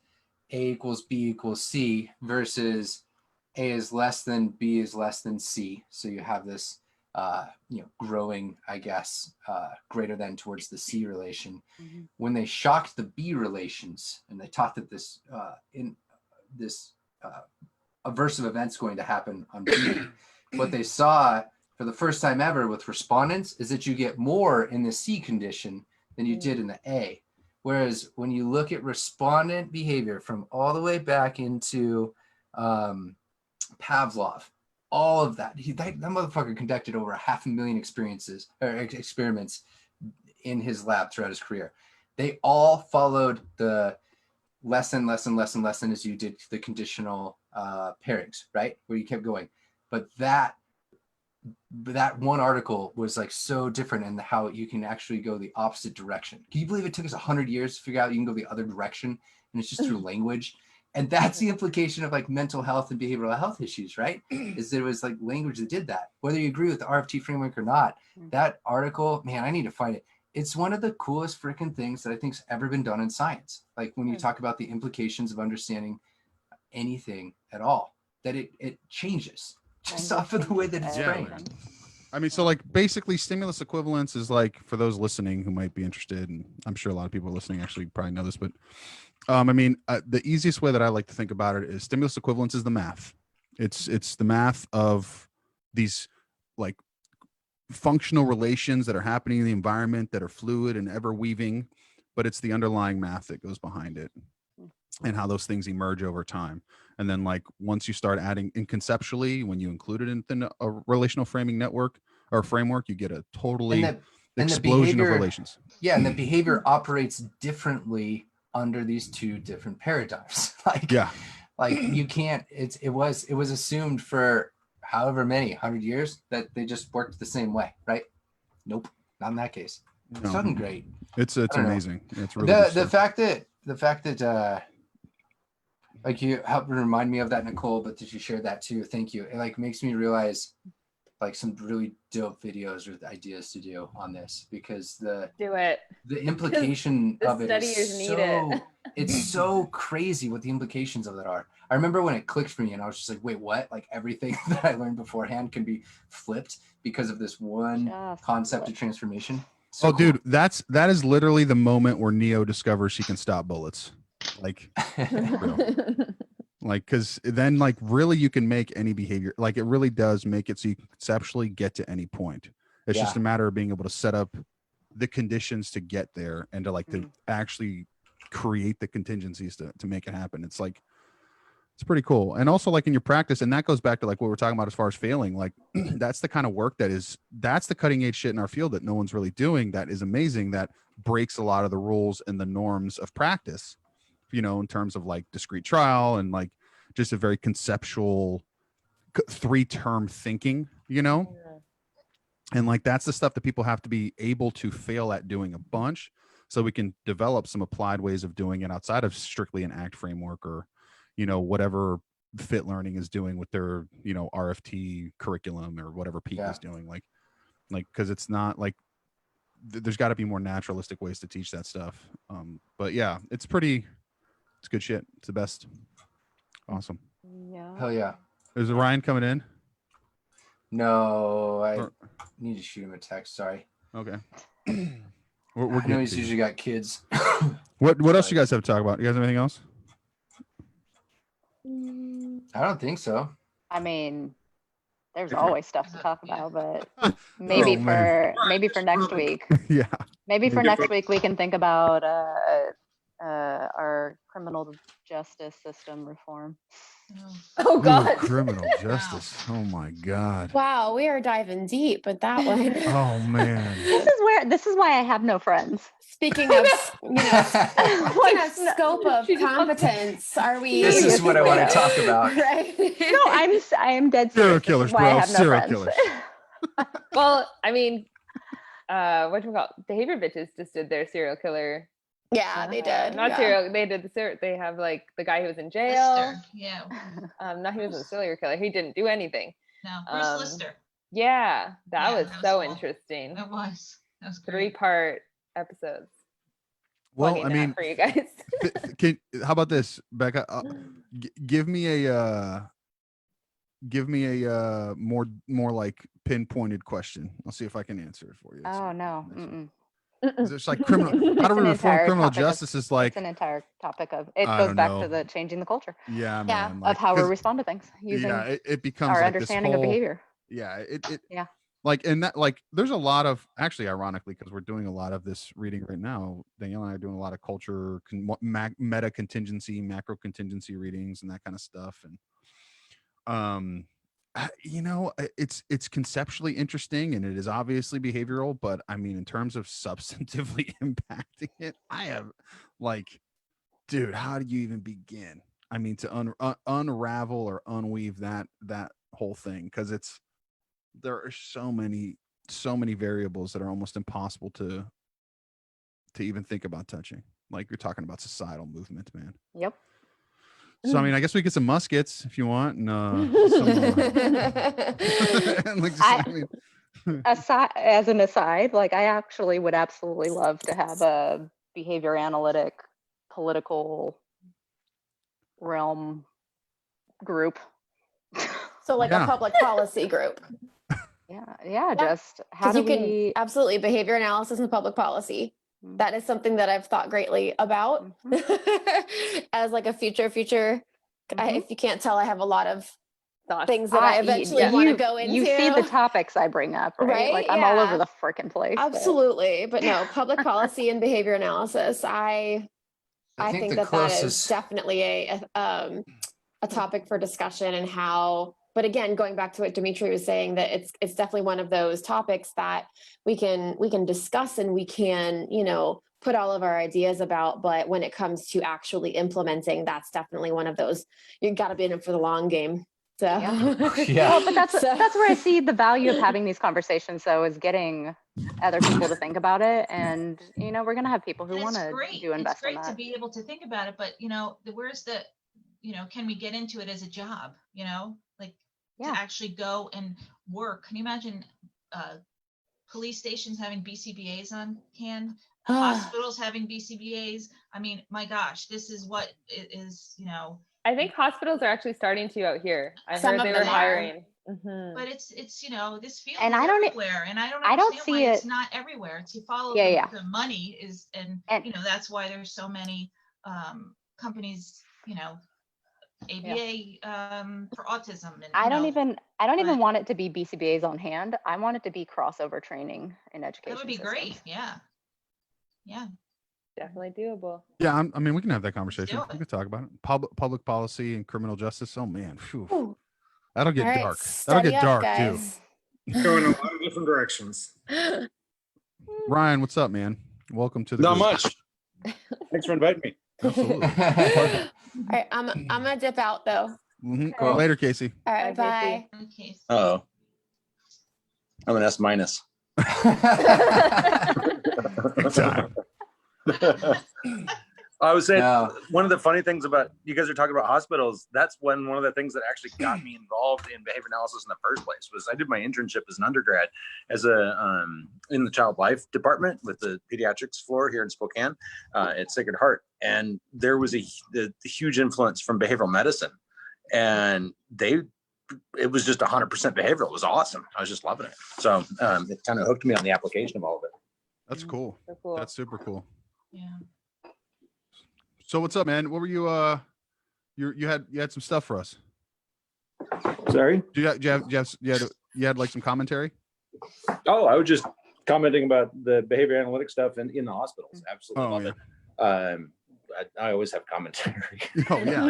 A equals B equals C versus A is less than B is less than C. So you have this growing, I guess, greater than towards the C relation. When they shocked the B relations and they taught that this aversive event's going to happen on B, what they saw for the first time ever with respondents is that you get more in the C condition than you did in the A. Whereas when you look at respondent behavior from all the way back into Pavlov, all of that, that motherfucker conducted over 500,000 experiments in his lab throughout his career. They all followed the lesson as you did the conditional pairings, right? Where you kept going. But that one article was like so different in how you can actually go the opposite direction. Can you believe it took us 100 years to figure out you can go the other direction, and it's just through language? And that's the implication of like mental health and behavioral health issues, right? Is there was like language that did that. Whether you agree with the RFT framework or not, that article, man, I need to find it. It's one of the coolest freaking things that I think's ever been done in science. Like when you talk about the implications of understanding anything at all, that it changes just off of the way that it's framed. I mean, so like basically stimulus equivalence is like, for those listening who might be interested, and I'm sure a lot of people listening actually probably know this, but the easiest way that I like to think about it is stimulus equivalence is the math. It's the math of these like functional relations that are happening in the environment that are fluid and ever weaving, but it's the underlying math that goes behind it and how those things emerge over time. And then like once you start adding in conceptually, when you include it in a relational framing network, or framework, you get a totally and the explosion of behavior- relations. Yeah, and the behavior operates differently under these two different paradigms. Like, Yeah. like you can't. It was assumed for however many 100 years that they just worked the same way, right? Nope, not in that case. It's No. fucking great. It's I don't know. amazing. It's really good The stuff. fact that like you helped remind me of that, Nicole, but did you share that too? Thank you. It like makes me realize like some really dope videos with ideas to do on this, because the implication The of it is studiers need so it. it's so crazy what the implications of that are. I remember when it clicked for me and I was just like, wait, what? Like everything that I learned beforehand can be flipped because of this one Just concept flip. of transformation. So Oh, cool. dude, that is literally the moment where Neo discovers he can stop bullets. Like, real. Like, because then, like, really, you can make any behavior. Like, it really does make it so you can conceptually get to any point. It's just a matter of being able to set up the conditions to get there and to like to actually create the contingencies to make it happen. It's like, it's pretty cool. And also, like in your practice, and that goes back to like what we're talking about as far as failing. Like, that's the kind of work that's the cutting edge shit in our field that no one's really doing. That is amazing. That breaks a lot of the rules and the norms of practice, you know, in terms of like discrete trial and like just a very conceptual 3-term thinking, you know? And like, that's the stuff that people have to be able to fail at doing a bunch so we can develop some applied ways of doing it outside of strictly an ACT framework or, you know, whatever Fit Learning is doing with their, you know, RFT curriculum or whatever Peak is doing. Like, cause it's not like, there's got to be more naturalistic ways to teach that stuff. But yeah, it's good shit. It's the best. Awesome. Yeah. Hell yeah. Is Ryan coming in? No, I need to shoot him a text. Sorry. Okay. I know he's usually got kids. What else you guys have to talk about? You guys have anything else? I don't think so. I mean, there's always stuff to talk about, but maybe Oh, man. for next week. Yeah. Maybe for next week we can think about our criminal justice system reform. Oh God. Ooh, criminal justice. Oh my God. Wow, we are diving deep with that one. Oh man. This is why I have no friends. Speaking of, you know, speaking of scope of competence, are we? This is what I want to talk about. Right? No, I am dead serious. Serial This is killers, why I bro. have no Serial friends. killers. Well, I mean, Behavior Bitches just did their serial killer. Yeah, they did. Not yeah. serial. They did they have like the guy who was in jail. Lister. Yeah. Not he was a serial killer. He didn't do anything. No, Bruce Lister. Yeah, that was that was so cool. interesting. That was great. 3-part episodes. Well, Plugging I that mean, for you guys. how about this, Becca? Give me a more like pinpointed question. I'll see if I can answer it for you. Oh no. Mm-mm. It's like criminal. How do we reform criminal justice? Is like it's an entire topic of it I goes don't back know. to the changing the culture. Yeah, Yeah. man. Of how we respond to things using it becomes our like understanding this of whole, behavior. Yeah, Yeah. Like, and that, like, there's a lot of, actually, ironically, because we're doing a lot of this reading right now, Danielle and I are doing a lot of culture, meta contingency, macro contingency readings and that kind of stuff. And, you know, it's conceptually interesting and it is obviously behavioral, but I mean, in terms of substantively impacting it, I have like, dude, how do you even begin? I mean, to unravel or unweave that whole thing, because there are so many variables that are almost impossible to even think about touching. Like you're talking about societal movement, man. Yep. So I mean, I guess we get some muskets if you want, and and like As an aside, like I actually would absolutely love to have a behavior analytic political realm group. So like a public policy group. Yeah. Just how do we absolutely behavior analysis and public policy. That is something that I've thought greatly about as like a future. If you can't tell, I have a lot of things that I eventually want to go into. You see the topics I bring up, right? Like I'm all over the freaking place. Absolutely. But no, public policy and behavior analysis. I think that is definitely a topic for discussion, and how but again, going back to what Dimitri was saying, that it's definitely one of those topics that we can discuss and we can, put all of our ideas about, but when it comes to actually implementing, that's definitely one of those, you got to be in it for the long game. So Yeah. Well, but that's where I see the value of having these conversations, though, is getting other people to think about it. And, we're going to have people who And want it's to great. do invest It's great in to that. be able to think about it, but where's the, can we get into it as a job, like Yeah. to actually go and work? Can you imagine police stations having BCBAs on hand, hospitals having BCBAs? I mean, my gosh, this is what it is, I think hospitals are actually starting to out here. I Some heard of they them were are. hiring. Mhm. but it's this field And is I don't- everywhere, and I don't I don't understand see why it's it- not everywhere. To follow Yeah, the money is, and And- that's why there's so many companies, ABA for autism, and I don't even but- want it to be BCBAs on hand. I want it to be crossover training in education. that would be systems. great. Yeah. Definitely doable. Yeah, I mean, we can have that conversation. do it. We could talk about it. Public policy and criminal justice. Oh man, phew. Ooh. That'll get All right, dark. That'll study get up, dark guys. Going in a lot of different directions. too. Ryan, what's up, man? Welcome to the Not group. much. Thanks for inviting me. Absolutely. All right, I'm gonna dip out though. Mhm. Cool. Later, Casey. All right, Bye, bye. Okay. Oh, I'm an S minus. Big time. I was saying, No. one of the funny things about you guys are talking about hospitals. That's one of the things that actually got me involved in behavior analysis in the first place. Was I did my internship as an undergrad as in the child life department with the pediatrics floor here in Spokane at Sacred Heart, and there was the huge influence from behavioral medicine, and it was just 100% behavioral. It was awesome. I was just loving it. So it kind of hooked me on the application of all of it. That's cool. So cool. That's super cool. Yeah. So what's up, man? What were you you had some stuff for us. Sorry. Do you had like some commentary? Oh, I was just commenting about the behavior analytic stuff in the hospitals. Absolutely love it. I always have commentary. Oh yeah.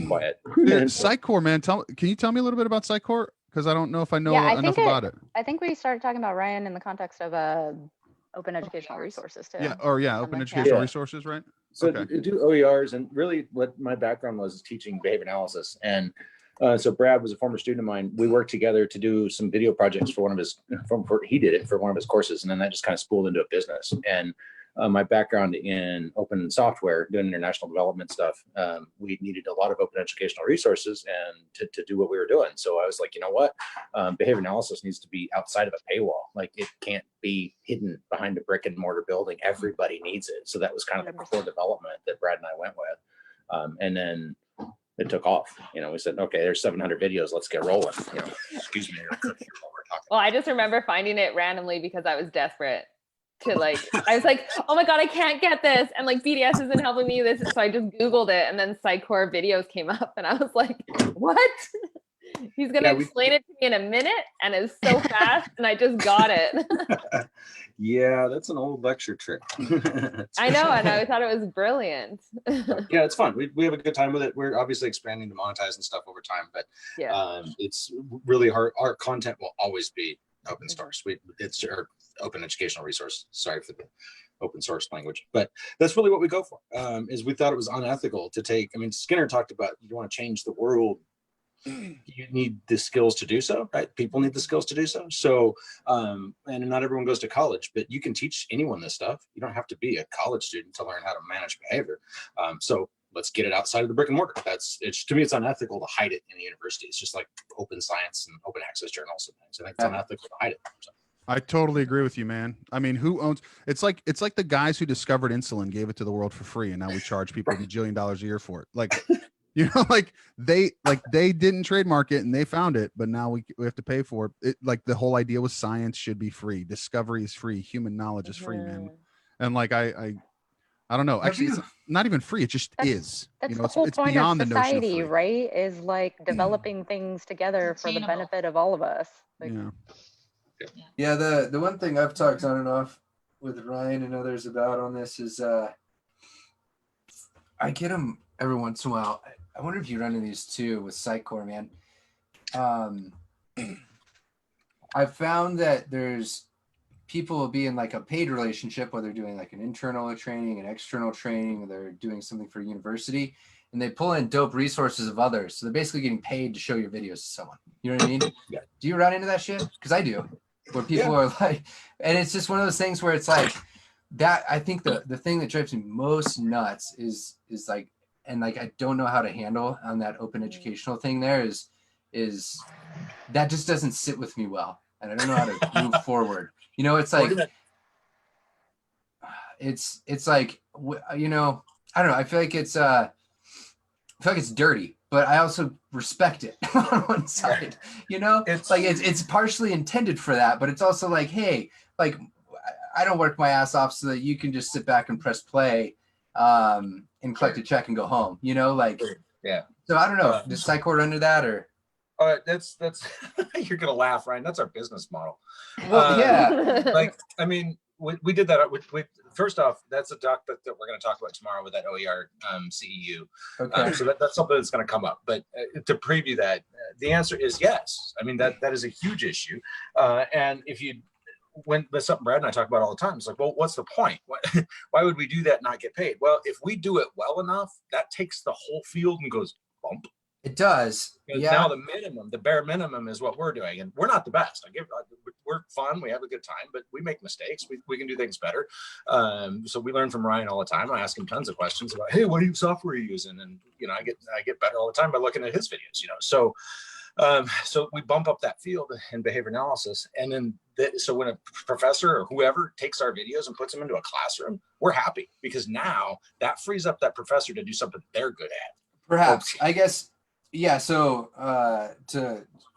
Quiet. Dude, Psychcore, man. Can you tell me a little bit about Psychcore? Because I don't know if I know enough about it. I think we started talking about Ryan in the context of open educational resources too. Yeah. Open Something. educational Yeah. resources, right? So Okay. do OERs, and really what my background was is teaching behavior analysis. And so Brad was a former student of mine. We worked together to do some video projects for he did it for one of his courses. And then that just kind of spooled into a business. And my background in open software, doing international development stuff, we needed a lot of open educational resources and to do what we were doing. So I was like, you know what? Behavior analysis needs to be outside of a paywall. Like it can't be hidden behind a brick and mortar building. Everybody needs it. So that was kind of the core development that Brad and I went with. And then it took off. We said, okay, there's 700 videos. Let's get rolling. Excuse me. While we're talking. Well, I just remember finding it randomly because I was desperate to I was like, oh my God, I can't get this. And BDS isn't helping me this. So I just Googled it and then Psychcore videos came up and I was like, what? He's going to explain it to me in a minute and it's so fast and I just got it. Yeah, that's an old lecture trick. I know. And I thought it was brilliant. Yeah, it's fun. We have a good time with it. We're obviously expanding to monetize and stuff over time, but Yeah. it's really hard. Our content will always be open source. It's our open educational resource. Sorry for the open source language, but that's really what we go for. Is we thought it was unethical to take. I mean, Skinner talked about you want to change the world. You need the skills to do so, right? People need the skills to do so. So, and not everyone goes to college, but you can teach anyone this stuff. You don't have to be a college student to learn how to manage behavior. So let's get it outside of the brick and mortar. To me, it's unethical to hide it in the university. It's just like open science and open access journals and things. I think it's unethical to hide it. So. I totally agree with you, man. I mean, who owns it's like the guys who discovered insulin gave it to the world for free, and now we charge people $1 billion a year for it. They didn't trademark it and they found it, but now we have to pay for it. The whole idea was science should be free, discovery is free, human knowledge is free, man. And I don't know. Actually, it's not even free. It just is. That's the whole point beyond of the notion of society, free. right? Is developing things together for the benefit of all of us. Yeah, the one thing I've talked on and off with Ryan and others about on this is I get them every once in a while. I wonder if you run into these too with Psychcore, man. I've found that there's people will be in like a paid relationship where they're doing like an internal training, an external training, they're doing something for university, and they pull in dope resources of others. So they're basically getting paid to show your videos to someone. You know what I mean? Yeah. Do you run into that shit? Because I do, where people are like, and it's just one of those things where it's like that. I think the thing that drives me most nuts is like, and like I don't know how to handle on that open educational thing. There is that just doesn't sit with me well, and I don't know how to move forward. You know, it's like it's like, you know, I don't know. I feel like it's dirty, but I also respect it on one side. You know, it's like it's partially intended for that, but it's also like, hey, like I don't work my ass off so that you can just sit back and press play and collect a check and go home. You know, like yeah. So I don't know. Does Psychord under that or? That's you're gonna laugh, Ryan. That's our business model. Well, yeah. Like, I mean, we did that. We first off, that's a doc that we're going to talk about tomorrow with that OER CEU. Okay. So that's something that's going to come up. But to preview that, the answer is yes. I mean, that is a huge issue. And if you that's something Brad and I talk about all the time. It's like, well, what's the point? Why would we do that and not get paid? Well, if we do it well enough, that takes the whole field and goes bump. It does. Yeah. Now the bare minimum is what we're doing, and we're not the best. We're fun. We have a good time, but we make mistakes. We can do things better. So we learn from Ryan all the time. I ask him tons of questions about, hey, what software are you using? And you know, I get better all the time by looking at his videos. You know, so we bump up that field in behavior analysis, and then so when a professor or whoever takes our videos and puts them into a classroom, we're happy because now that frees up that professor to do something they're good at. Perhaps, I guess. Yeah, so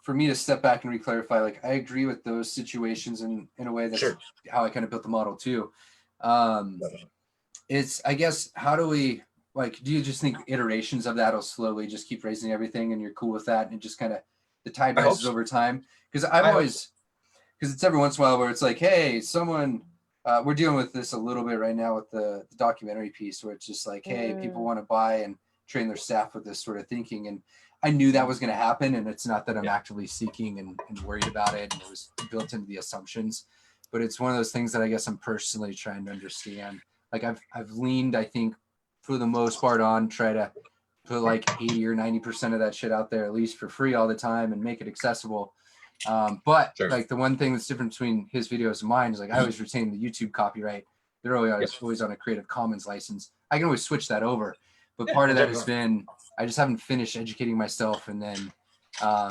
for me to step back and re-clarify, like I agree with those situations in a way that's how I kind of built the model too. It's, I guess, how do we, like, do you just think iterations of that will slowly just keep raising everything and you're cool with that and it just kind of, the tide rises over time? Because because it's every once in a while where it's like, hey, someone, we're dealing with this a little bit right now with the documentary piece where it's just like, hey, people want to buy and train their staff with this sort of thinking. And I knew that was going to happen. And it's not that I'm actively seeking and worried about it. And it was built into the assumptions, but it's one of those things that I guess I'm personally trying to understand. Like I've leaned, I think for the most part on try to put like 80 or 90% of that shit out there, at least for free all the time and make it accessible. But like the one thing that's different between his videos and mine is like, I always retain the YouTube copyright. They're always on a Creative Commons license. I can always switch that over. But part of that has been, I just haven't finished educating myself. And then I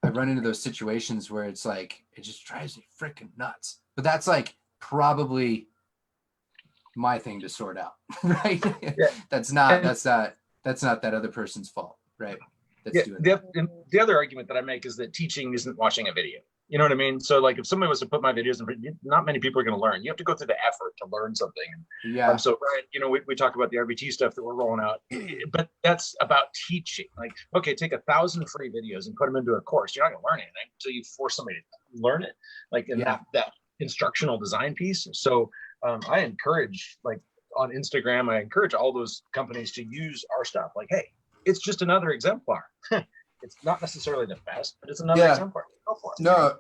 run into those situations where it's like, it just drives me freaking nuts. But that's like probably my thing to sort out, right? Yeah. That's not that other person's fault, right? The other argument that I make is that teaching isn't watching a video. You know what I mean? So like if somebody was to put my videos in, not many people are going to learn. You have to go through the effort to learn something. Yeah. So Ryan, you know, we talk about the RBT stuff that we're rolling out, but that's about teaching. Like, okay, take 1,000 free videos and put them into a course. You're not going to learn anything until you force somebody to learn it. Like in that instructional design piece. So I encourage, like on Instagram, I encourage all those companies to use our stuff. Like, hey, it's just another exemplar. It's not necessarily the best, but it's another exemplar. Go for it. No,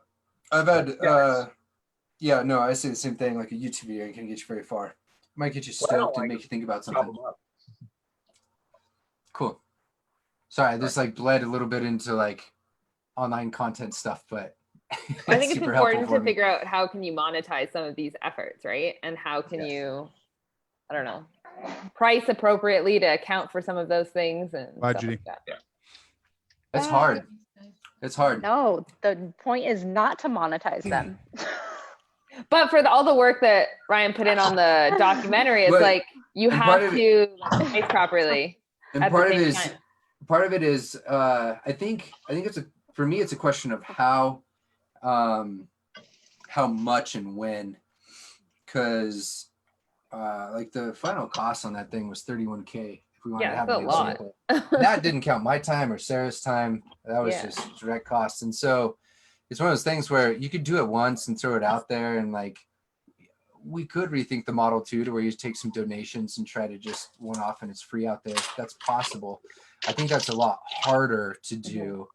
I've had, I say the same thing. Like a YouTube video can get you very far. It might get you stoked and make you think about something. Cool. Sorry, this like bled a little bit into like online content stuff, but I think it's important to figure out how can you monetize some of these efforts, right? And how can you, I don't know, price appropriately to account for some of those things and stuff like that. Yeah. That's hard. It's hard. No, the point is not to monetize them. But for all the work that Ryan put in on the documentary, it's like you have to price properly. And part of it is I think for me it's a question of how much and when, because like the final cost on that thing was $31K. If we want to have an example, that didn't count my time or Sarah's time. That was just direct costs. And so it's one of those things where you could do it once and throw it out there, and like we could rethink the model too, to where you take some donations and try to just one off and it's free out there. That's possible. I think that's a lot harder to do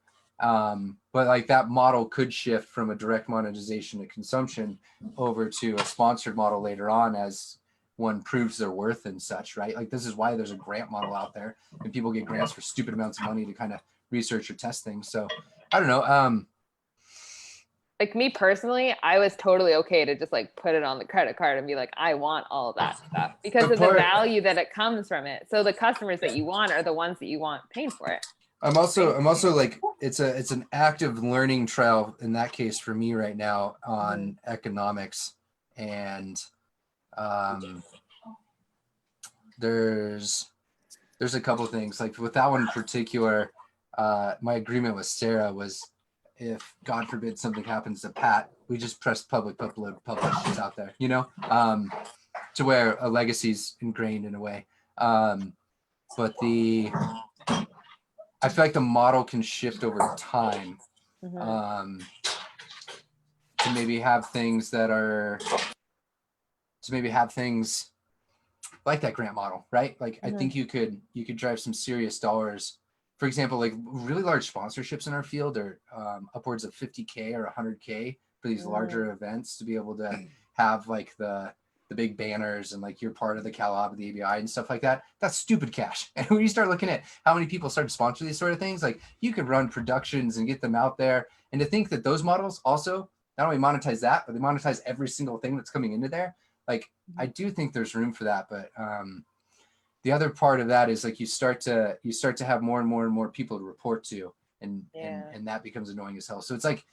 But like that model could shift from a direct monetization to consumption over to a sponsored model later on as one proves their worth and such, right? Like this is why there's a grant model out there and people get grants for stupid amounts of money to kind of research or test things. So I don't know. Like me personally, I was totally okay to just like put it on the credit card and be like, I want all of that stuff because of the value that it comes from it. So the customers that you want are the ones that you want paying for it. I'm also like, it's an active learning trail in that case for me right now on economics. And there's a couple of things like with that one in particular, my agreement with Sarah was if God forbid something happens to Pat, we just press publish, it's out there, you know, to where a legacy's ingrained in a way. But I feel like the model can shift over time to maybe have things like that grant model, right? Like I think you could drive some serious dollars. For example, like really large sponsorships in our field are upwards of 50K or 100K for these larger events to be able to have like the big banners and like you're part of the CalOb, the ABI and stuff like that. That's stupid cash. And when you start looking at how many people start to sponsor these sort of things, like you could run productions and get them out there. And to think that those models also not only monetize that, but they monetize every single thing that's coming into there. Like I do think there's room for that, but the other part of that is like you start to have more and more people to report to, and that becomes annoying as hell. So it's like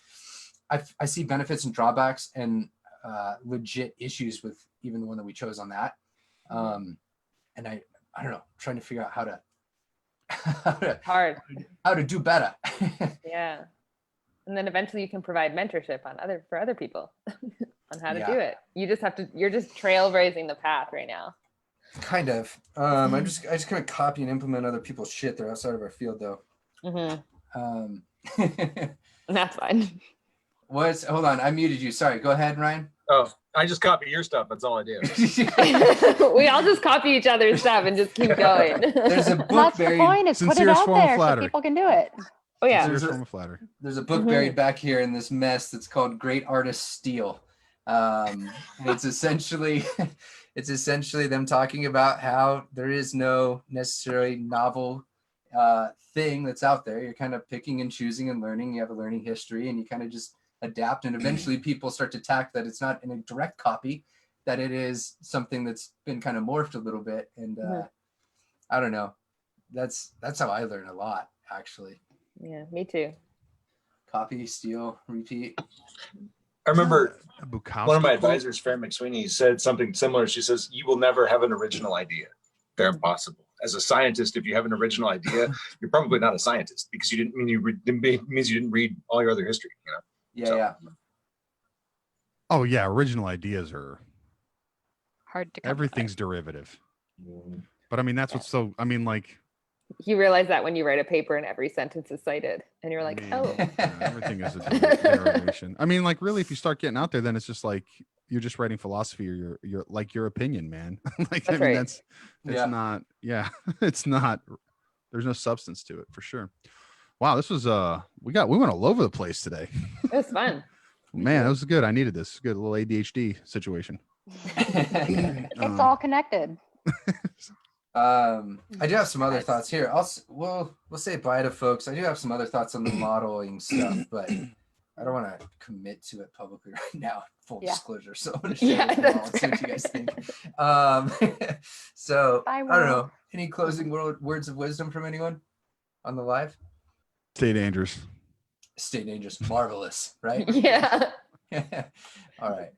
I see benefits and drawbacks and legit issues with even the one that we chose on that. And I don't know, trying to figure out how to do better. Yeah. And then eventually you can provide mentorship for other people on how to do it. You're just trailblazing the path right now. Kind of. I just kind of copy and implement other people's shit. They're outside of our field though. That's fine. Hold on, I muted you. Sorry, go ahead, Ryan. Oh, I just copy your stuff. That's all I do. We all just copy each other's stuff and just keep going. There's a book That's buried. the point, is put it out there so people can do it. Oh yeah. There's a book buried back here in this mess that's called Great Artists Steal. It's essentially them talking about how there is no necessarily novel thing that's out there. You're kind of picking and choosing and learning. You have a learning history and you kind of just adapt, and eventually people start to tack that it's not in a direct copy, that it is something that's been kind of morphed a little bit. And I don't know, that's how I learn a lot, actually. Yeah, me too. Copy, steal, repeat. I remember one of my advisors, Fran McSweeney, said something similar. She says, you will never have an original idea. They're impossible. As a scientist, if you have an original idea, you're probably not a scientist because it means you didn't read all your other history, you know? Yeah. Oh yeah, original ideas are hard to come everything's by. derivative. But I mean, that's what's so, I mean, like, you realize that when you write a paper and every sentence is cited and you're like, everything is a derivation. I mean, like, really, if you start getting out there, then it's just like you're just writing philosophy or your opinion, man. Like, that's it's not, it's not, there's no substance to it for sure. Wow, this was we went all over the place today. It was fun. Man, that was good. I needed this. Good little ADHD situation. It's all connected. I do have some other thoughts here. We'll say bye to folks. I do have some other thoughts on the modeling stuff, but I don't want to commit to it publicly right now. Full disclosure. So I'm going to share it all. See what you guys think. So I don't know. Any closing words of wisdom from anyone on the live? Stay dangerous. Stay dangerous. Marvelous, right? Yeah. All right.